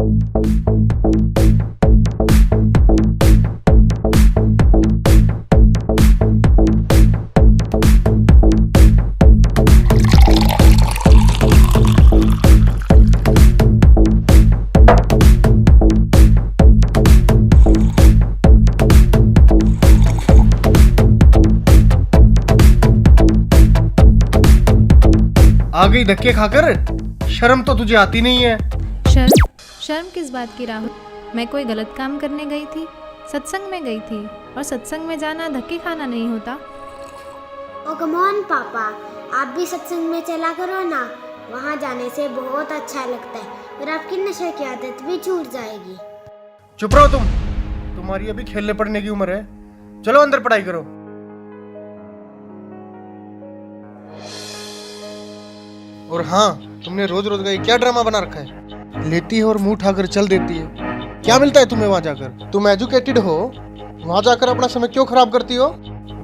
आ गई धक्के खाकर। शर्म तो तुझे आती नहीं है। शर्म किस बात की राहुल? मैं कोई गलत काम करने गई थी? सत्संग में गई थी, और सत्संग में जाना धक्के खाना नहीं होता। ओ कम ऑन पापा, आप भी सत्संग में चला करो ना। वहाँ जाने से बहुत अच्छा लगता है और आपकी नशे की आदत भी छूट जाएगी। चुप रहो तुम। तुम्हारी अभी खेलने पड़ने की उम्र है। चलो अंदर पढ़ाई करो। और हाँ, तुमने रोज रोज का ये क्या ड्रामा बना रखा है? लेती है और मुंह उठाकर चल देती है। क्या मिलता है तुम्हें वहां जाकर? तुम एजुकेटेड हो, वहां जाकर अपना समय क्यों खराब करती हो?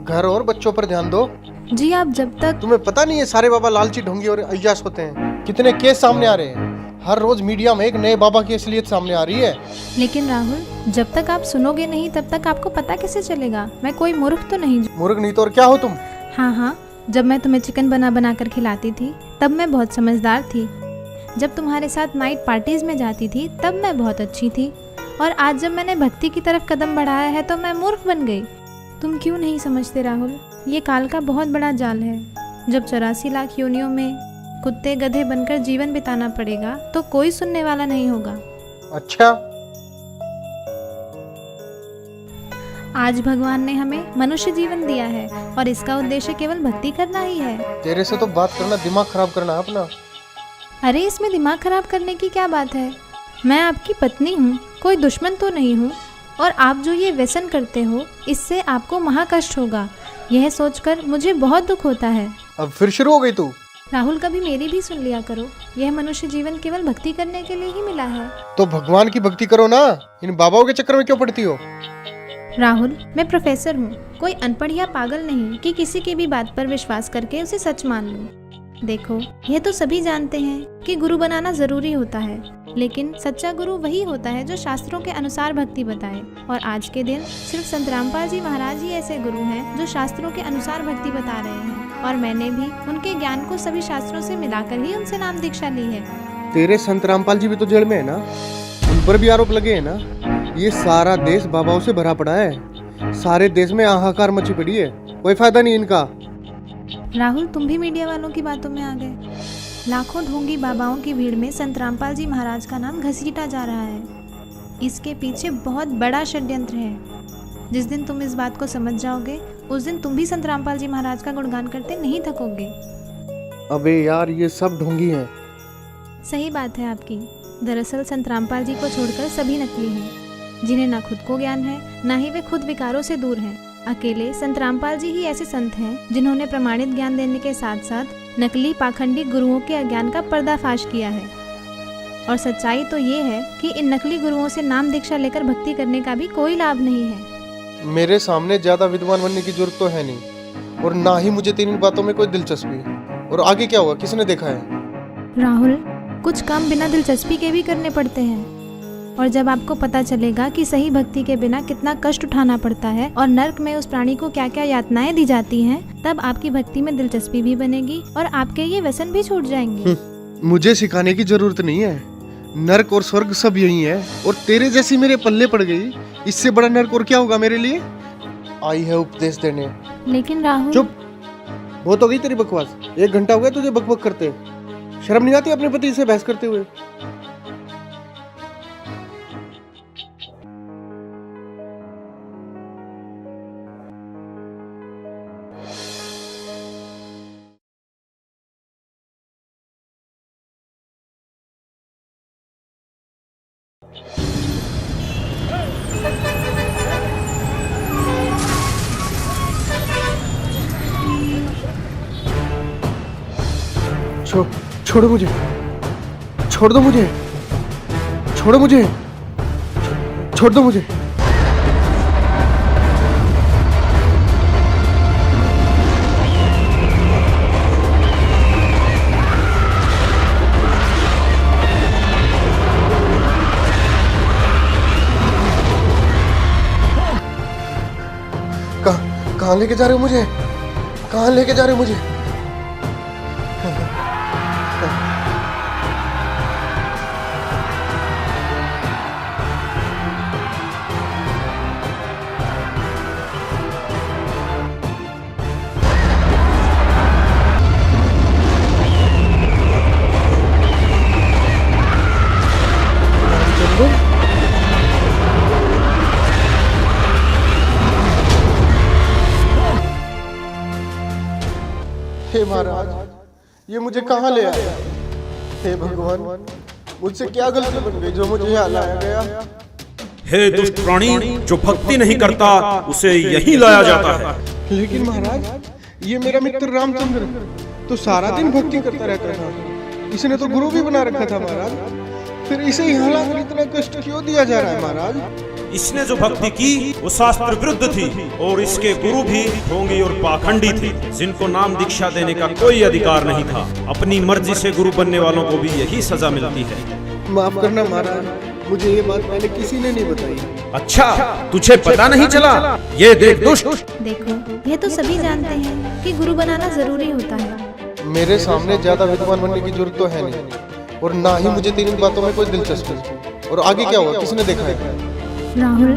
घर और बच्चों पर ध्यान दो। जी आप जब तक तुम्हें पता नहीं है सारे बाबा लालची ढोंगी और अय्याश होते हैं? कितने केस सामने आ रहे हैं। हर रोज मीडिया में एक नए बाबा की असलियत सामने आ रही है। लेकिन राहुल, जब तक आप सुनोगे नहीं तब तक आपको पता कैसे चलेगा? मैं कोई मूर्ख तो नहीं। मूर्ख नहीं तो और क्या हो तुम? हाँ, जब मैं तुम्हें चिकन बना कर खिलाती थी तब मैं बहुत समझदार थी। जब तुम्हारे साथ नाइट पार्टीज में जाती थी तब मैं बहुत अच्छी थी। और आज जब मैंने भक्ति की तरफ कदम बढ़ाया है तो मैं मूर्ख बन गई। तुम क्यों नहीं समझते राहुल? ये काल का बहुत बड़ा जाल है। जब 84 लाख योनियों में कुत्ते गधे बनकर जीवन बिताना पड़ेगा तो कोई सुनने वाला नहीं होगा। अच्छा, आज भगवान ने हमें मनुष्य जीवन दिया है और इसका उद्देश्य केवल भक्ति करना ही है। तेरे से तो बात करना दिमाग खराब करना है अपना। अरे इसमें दिमाग खराब करने की क्या बात है? मैं आपकी पत्नी हूँ, कोई दुश्मन तो नहीं हूँ। और आप जो ये व्यसन करते हो इससे आपको महाकष्ट होगा। यह सोचकर मुझे बहुत दुख होता है। अब फिर शुरू हो गई तू। राहुल, कभी मेरी भी सुन लिया करो। यह मनुष्य जीवन केवल भक्ति करने के लिए ही मिला है। तो भगवान की भक्ति करो ना। इन बाबाओं के चक्कर में क्यों पड़ती हो? राहुल, मैं प्रोफेसर हूँ, कोई अनपढ़ या पागल नहीं कि किसी की भी बात पर विश्वास करके उसे सच मान लूँ। देखो, यह तो सभी जानते हैं कि गुरु बनाना जरूरी होता है, लेकिन सच्चा गुरु वही होता है जो शास्त्रों के अनुसार भक्ति बताए। और आज के दिन सिर्फ संत रामपाल जी महाराज ही ऐसे गुरु हैं जो शास्त्रों के अनुसार भक्ति बता रहे हैं। और मैंने भी उनके ज्ञान को सभी शास्त्रों से मिलाकर ही उनसे नाम दीक्षा ली है। तेरे संत रामपाल जी भी तो जेल में है ना? उन पर भी आरोप लगे हैं ना? ये सारा देश बाबाओं से भरा पड़ा है। सारे देश में हाहाकार मची पड़ी है। कोई फायदा नहीं इनका। राहुल, तुम भी मीडिया वालों की बातों में आ गए। लाखों ढोंगी बाबाओं की भीड़ में संत रामपाल जी महाराज का नाम घसीटा जा रहा है। इसके पीछे बहुत बड़ा षड्यंत्र है। जिस दिन तुम इस बात को समझ जाओगे उस दिन तुम भी संत रामपाल जी महाराज का गुणगान करते नहीं थकोगे। अबे यार, ये सब ढोंगी हैं। सही बात है आपकी। दरअसल संत रामपाल जी को छोड़कर सभी नकली हैं, जिन्हें ना खुद को ज्ञान है ना ही वे खुद विकारों से दूर हैं। अकेले संत रामपाल जी ही ऐसे संत हैं जिन्होंने प्रमाणित ज्ञान देने के साथ साथ नकली पाखंडी गुरुओं के अज्ञान का पर्दाफाश किया है। और सच्चाई तो ये है कि इन नकली गुरुओं से नाम दीक्षा लेकर भक्ति करने का भी कोई लाभ नहीं है। मेरे सामने ज्यादा विद्वान बनने की जरूरत तो है नहीं, और ना ही मुझे तेरी बातों में कोई दिलचस्पी। और आगे क्या होगा किसने देखा है? राहुल, कुछ काम बिना दिलचस्पी के भी करने पड़ते हैं। और जब आपको पता चलेगा कि सही भक्ति के बिना कितना कष्ट उठाना पड़ता है और नर्क में उस प्राणी को क्या क्या यातनाएं दी जाती हैं, तब आपकी भक्ति में दिलचस्पी भी बनेगी और आपके ये व्यसन भी छूट जाएंगे। मुझे सिखाने की जरूरत नहीं है। नर्क और स्वर्ग सब यही है, और तेरे जैसी मेरे पल्ले पड़ गई। इससे बड़ा नर्क और क्या होगा मेरे लिए? आई है उपदेश देने। लेकिन राहुल, चुप, बहुत हो गई तेरी बकवास। 1 घंटा हो गया तुझे बकबक करते। शर्म नहीं आती अपने पति से बहस करते हुए? छोड़ो मुझे, छोड़ दो मुझे, छोड़ो मुझे, छोड़ दो मुझे। कहाँ लेके जा रहे हो मुझे? कहाँ लेके जा रहे हो मुझे? हे महाराज, ये मुझे कहाँ ले आया? हे भगवान, मुझसे क्या गलती बन गई जो मुझे यहाँ लाया गया? हे दुष्ट प्राणी, जो भक्ति नहीं करता उसे यही लाया जाता है। लेकिन महाराज, ये मेरा मित्र रामचंद्र तो सारा दिन भक्ति करता रहता था। इसने तो गुरु भी बना रखा था महाराज, फिर इसे यहाँ लाकर इतना कष्ट क्यों दिया जा रहा है महाराज? इसने जो भक्ति की वो शास्त्र विरुद्ध थी और इसके गुरु भी ढोंगी और पाखंडी थे, जिनको नाम दीक्षा देने का कोई अधिकार नहीं था। अपनी मर्जी से गुरु बनने वालों को भी यही सजा मिलती है। माफ करना महाराज, मुझे ये बात पहले किसी ने नहीं बताई। अच्छा, तुझे पता नहीं चला? ये देख दुष्ट। देखो, यह तो सभी जानते हैं कि गुरु बनाना जरूरी होता है। मेरे सामने ज्यादा विद्वान बनने की जरूरत तो है नहीं, और ना ही मुझे तेरी बातों में कोई दिलचस्पी। और आगे क्या हुआ, किसने देखा है? राहुल,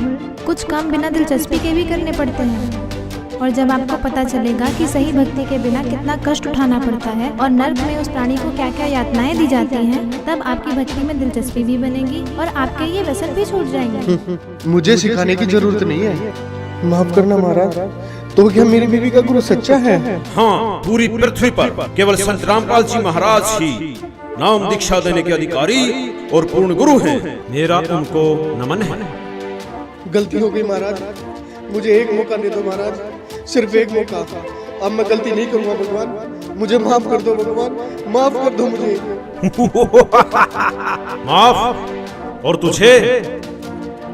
कुछ काम बिना दिलचस्पी के भी करने पड़ते हैं, और जब आपको पता चलेगा कि सही भक्ति के बिना कितना कष्ट उठाना पड़ता है और नर्क में उस प्राणी को क्या क्या यातनाएं दी जाती हैं, तब आपकी भक्ति में दिलचस्पी भी बनेगी और आपके ये व्यसन भी छूट जाएंगे। मुझे सिखाने की जरूरत नहीं है। माफ करना महाराज, तो क्या मेरी बीवी का गुरु सच्चा है? हाँ, पूरी पृथ्वी पर केवल संत रामपाल जी महाराज ही नाम दीक्षा देने के अधिकारी और पूर्ण गुरु हैं। मेरा उनको नमन है। गलती हो गई महाराज, मुझे एक मौका दे दो महाराज, सिर्फ एक मौका। अब मैं गलती नहीं करूंगा भगवान, मुझे माफ कर दो भगवान, माफ कर दो मुझे। माफ? और तुझे?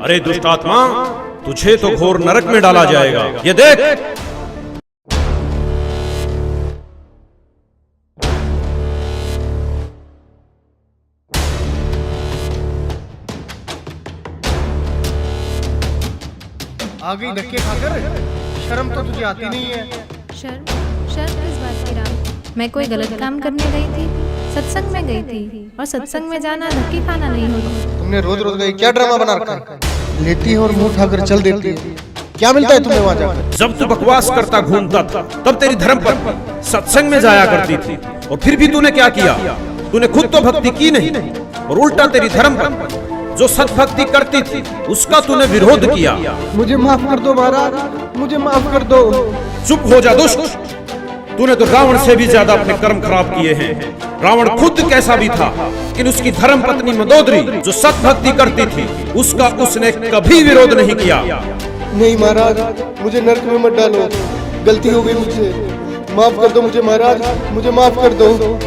अरे दुष्ट आत्मा, तुझे तो घोर नरक में डाला जाएगा। ये देख। आ गई धक्के खाकर, शर्म तो तुझे आती नहीं है। शर्म किस बात की राम? मैं कोई गलत काम करने गई थी? सत्संग में गई थी, और सत्संग में जाना धक्के खाना नहीं होता। तुमने रोज रोज का ये क्या ड्रामा बना रखा है? लेती है और मुंह उठाकर चल देती है। क्या मिलता है तुम्हें वहाँ जाकर? जब तू बकवास करता घूमता था, तब तेरी धर्मपत्नी सत्संग में जाया करती थी, और फिर भी तूने क्या किया? तूने खुद तो भक्ति की नहीं, और उल्टा तेरी धर्मपत्नी जो सत्भक्ति करती थी उसका तूने विरोध किया। मुझे माफ कर दो महाराज, मुझे माफ कर दो। चुप हो जा दुष्ट, तूने तो रावण से भी ज्यादा अपने कर्म खराब किए हैं। रावण खुद कैसा भी था, लेकिन उसकी धर्म पत्नी मंदोदरी जो सत्भक्ति करती थी उसका उसने कभी विरोध नहीं किया। नहीं महाराज, मुझे नरक में मत डालो, गलती हो गई मुझसे, माफ कर दो मुझे महाराज, मुझे माफ कर दो।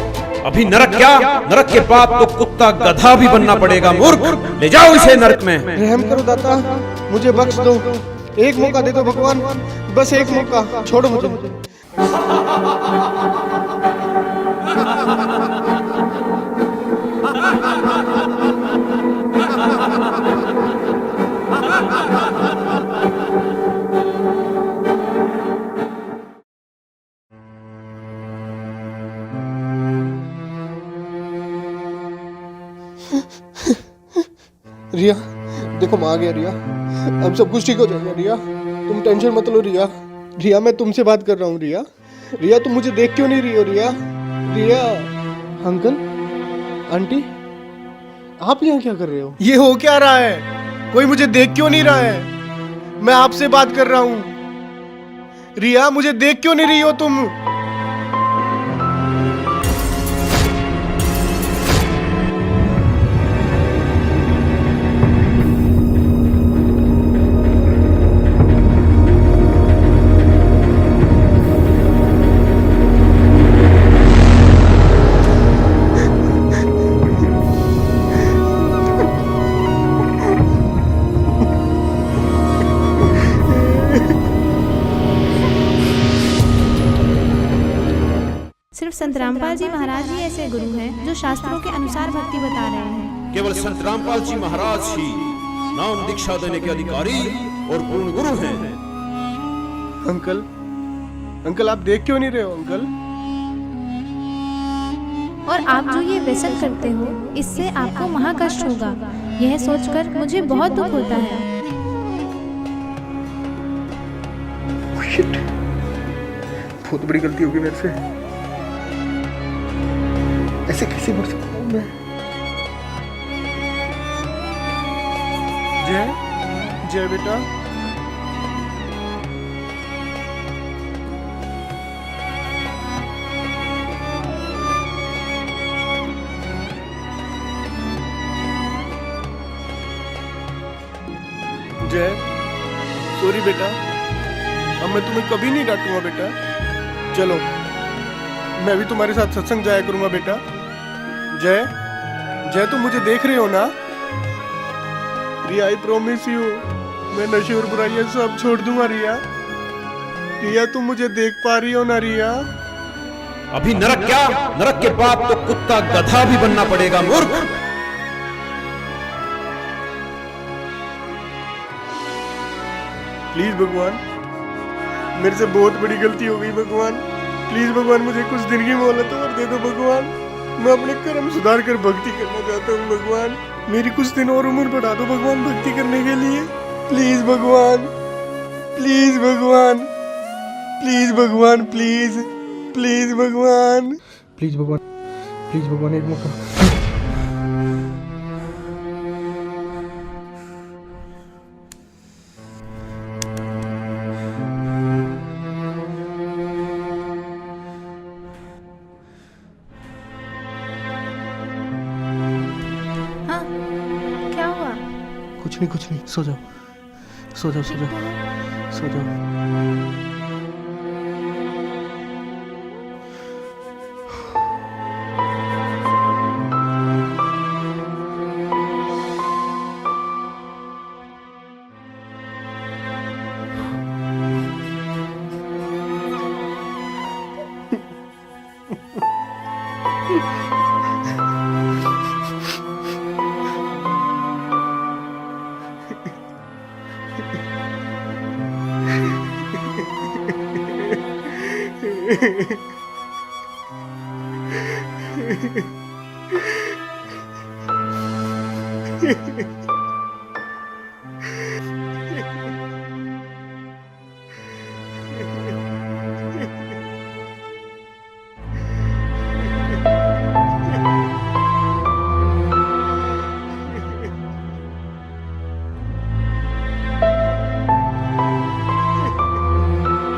अभी नरक क्या, नरक के बाद तो कुत्ता गधा भी बनना पड़ेगा। मूर्ख, ले जाओ इसे नरक में। रहम करो दाता, मुझे बख्श दो, एक मौका दे दो भगवान, बस एक मौका, छोड़ो मुझे। रिया, देखो मैं आ गया रिया, अब सब कुछ ठीक हो जाएगा रिया, तुम टेंशन मत लो रिया। रिया, मैं तुमसे बात कर रहा हूँ रिया। रिया, तुम मुझे देख क्यों नहीं रही हो रिया? रिया, अंकल, आंटी, आप यहाँ क्या कर रहे हो? ये हो क्या रहा है? कोई मुझे देख क्यों नहीं रहा है? मैं आपसे बात कर रहा हूँ। रिया, मुझे देख क्यों नहीं रही हो तुम? सिर्फ संत रामपाल जी महाराज ही ऐसे गुरु हैं जो शास्त्रों के अनुसार भक्ति बता रहे हैं। केवल संत रामपाल जी महाराज ही नाम दीक्षा देने के अधिकारी और पूर्ण गुरु हैं। अंकल, अंकल आप देख क्यों नहीं रहे हो अंकल? और आप जो ये व्यसन करते हो इससे आपको महाकष्ट होगा। यह सोचकर मुझे बहुत दुख होता है। शिट, बहुत बड़ी गलती होगी मेरे से। ऐसे कैसे बढ़ सकता हूँ मैं? जय जय बेटा, जय सॉरी बेटा, अब मैं तुम्हें कभी नहीं डांटूंगा बेटा। चलो मैं भी तुम्हारे साथ सत्संग जाया करूंगा बेटा। जय जय तुम मुझे देख रहे हो ना? रिया आई प्रॉमिस यू, मैं नशे और बुराइयां सब छोड़ दूंगा रिया। रिया तुम मुझे देख पा रही हो ना रिया? अभी नरक क्या, नरक के बाद तो कुत्ता गधा भी बनना पड़ेगा मूर्ख। प्लीज भगवान, मेरे से बहुत बड़ी गलती हो गई भगवान। प्लीज भगवान मुझे कुछ दिन की मोहलत और दे दो भगवान। मैं अपने कर्म सुधार कर भक्ति करना चाहता हूँ भगवान। मेरी कुछ दिन और उम्र बढ़ा दो भगवान भक्ति करने के लिए। प्लीज भगवान, प्लीज भगवान, प्लीज भगवान, प्लीज प्लीज भगवान, प्लीज भगवान, प्लीज भगवान एक मौका। हाँ, क्या हुआ? कुछ नहीं, सो जाओ सो जाओ सो जाओ सो जाओ।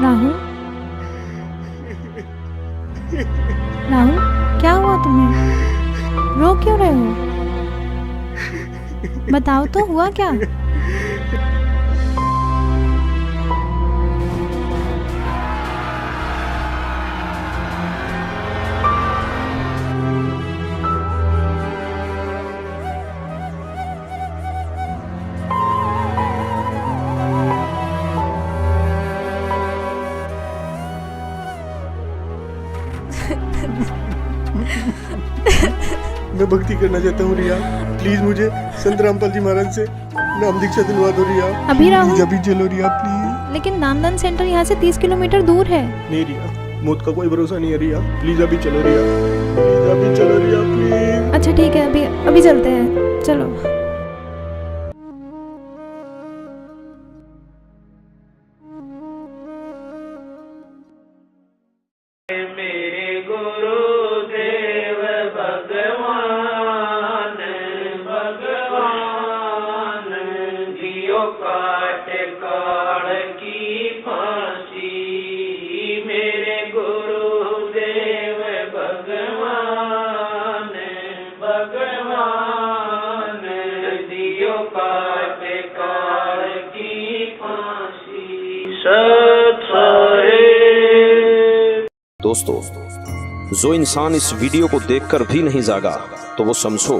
राहुल, राहुल क्या हुआ तुम्हें? रो क्यों रहे हो? बताओ तो हुआ क्या? मैं भक्ति करना चाहता हूँ रिया। प्लीज मुझे संत रामपाल जी महाराज से नाम दीक्षा दिलवा दो रिया। अभी राहुल? अभी चलो रिया प्लीज। लेकिन नामदान सेंटर यहाँ से 30 किलोमीटर दूर है। नहीं रिया, मौत का कोई भरोसा नहीं है रिया। प्लीज अभी चलो रिया, प्लीज अभी चलो रिया प्लीज। अच्छा ठीक है, अभी चलते हैं, चलो। दोस्तों, जो इंसान इस वीडियो को देखकर भी नहीं जागा तो वो समझो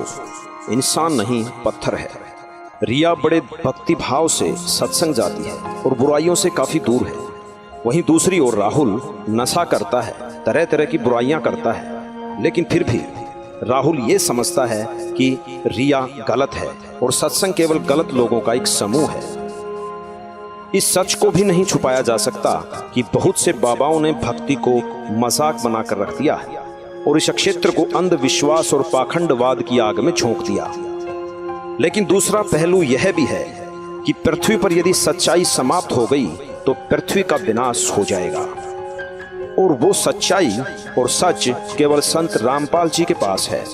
इंसान नहीं पत्थर है। रिया बड़े भक्ति भाव से सत्संग जाती है और बुराइयों से काफी दूर है। वहीं दूसरी ओर राहुल नशा करता है, तरह तरह की बुराइयां करता है, लेकिन फिर भी राहुल ये समझता है कि रिया गलत है और सत्संग केवल गलत लोगों का एक समूह है। इस सच को भी नहीं छुपाया जा सकता कि बहुत से बाबाओं ने भक्ति को मजाक बनाकर रख दिया है और इस क्षेत्र को अंधविश्वास और पाखंडवाद की आग में झोंक दिया। लेकिन दूसरा पहलू यह भी है कि पृथ्वी पर यदि सच्चाई समाप्त हो गई तो पृथ्वी का विनाश हो जाएगा, और वो सच्चाई और सच केवल संत रामपाल जी के पास है।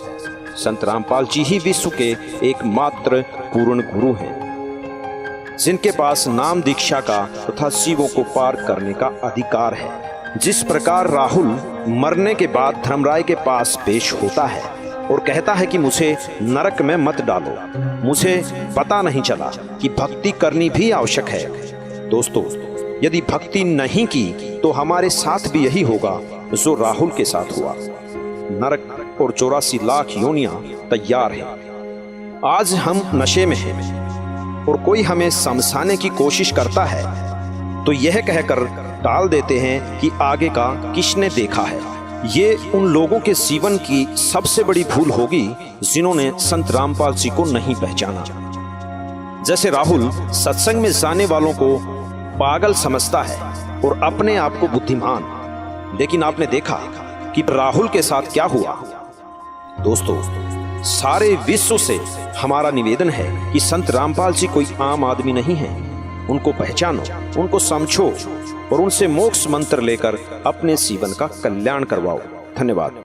संत रामपाल जी ही विश्व के एकमात्र पूर्ण गुरु हैं, जिनके पास नाम दीक्षा का तथा शिवों को पार करने का अधिकार है। जिस प्रकार राहुल मरने के बाद धर्मराय के पास पेश होता है और कहता है कि मुझे नरक में मत डालो, मुझे पता नहीं चला कि भक्ति करनी भी आवश्यक है। दोस्तों, यदि भक्ति नहीं की तो हमारे साथ भी यही होगा जो राहुल के साथ हुआ। नरक और 84 लाख योनियां तैयार हैं। आज हम नशे में हैं और कोई हमें समझाने की कोशिश करता है तो यह कहकर टाल देते हैं कि आगे का किसने देखा है। ये उन लोगों के जीवन की सबसे बड़ी भूल होगी जिन्होंने संत रामपाल जी को नहीं पहचाना। जैसे राहुल सत्संग में जाने वालों को पागल समझता है और अपने आप को बुद्धिमान, लेकिन आपने देखा कि राहुल के साथ क्या हुआ। दोस्तों, सारे विश्व से हमारा निवेदन है कि संत रामपाल जी कोई आम आदमी नहीं है। उनको पहचानो, उनको समझो और उनसे मोक्ष मंत्र लेकर अपने जीवन का कल्याण करवाओ। धन्यवाद।